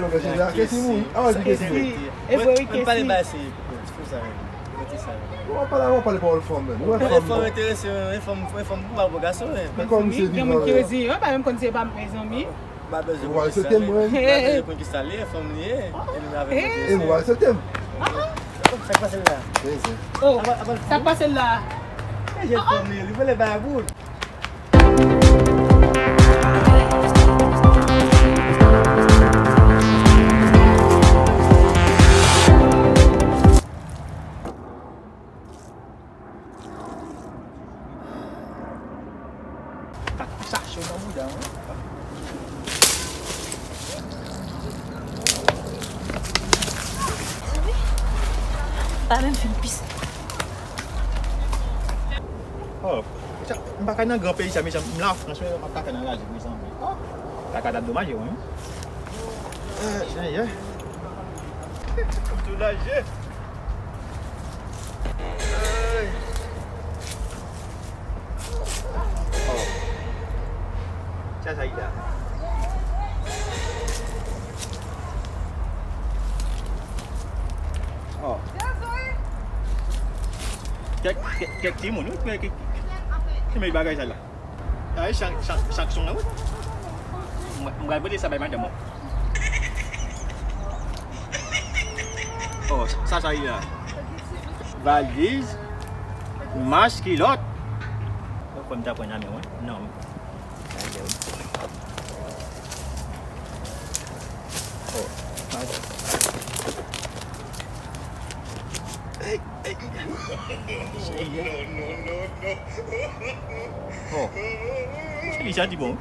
faire le gars, qu'est-ce que c'est? Ah, qu'est-ce que c'est? E vwe Mwen pale kesi. ba se, pou sa men. On parle pas de femme. Ouais, Mwen femme. fòm interese, mwen fòm pou ba pou gaso men. Mais comme c'est Gen moun ki vivant. rezi, an pa mèm kon se pa mè zanmi. Ba bezè Ouais, kon ce ki thème, sale. ouais. Ba bezè kon ki sale, fòm liye. E nou avè Et moi, ce thème. Sak pa sel la. Oh, sa pa sel la. E jè fòm liye, li vè le ba goud. Sa chou nan moudan. Pas même fait une piste. Oh, mpa ka nan gran peyi sa, mla franswen, mpa ka nan la jibri san. Ta ka dat dommage, wè. Chen, ye. Tout la jè. Oh. Ça y est. Oh. Kek ti moun, kek may bagay sa la. Ay, sanksyon na wè. Mga beli sa bay man demo. Oh, ça y est. Valise, masque, kilote. Comme t'as pris un ami, non. Oh, hey. Oh, c'est les gens du bon.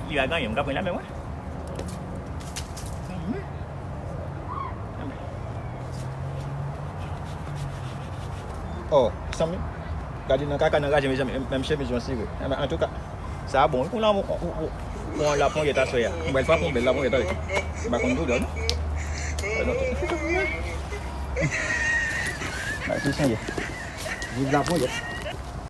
Il a gagné, on va prendre la même, ouais. Oh, sampai gadi nan kaka nan raje même chez mes gens en tout cas ça bon on la on la prend eta soya on va pas prendre la prend eta ba kon do don ba c'est ça vive la prend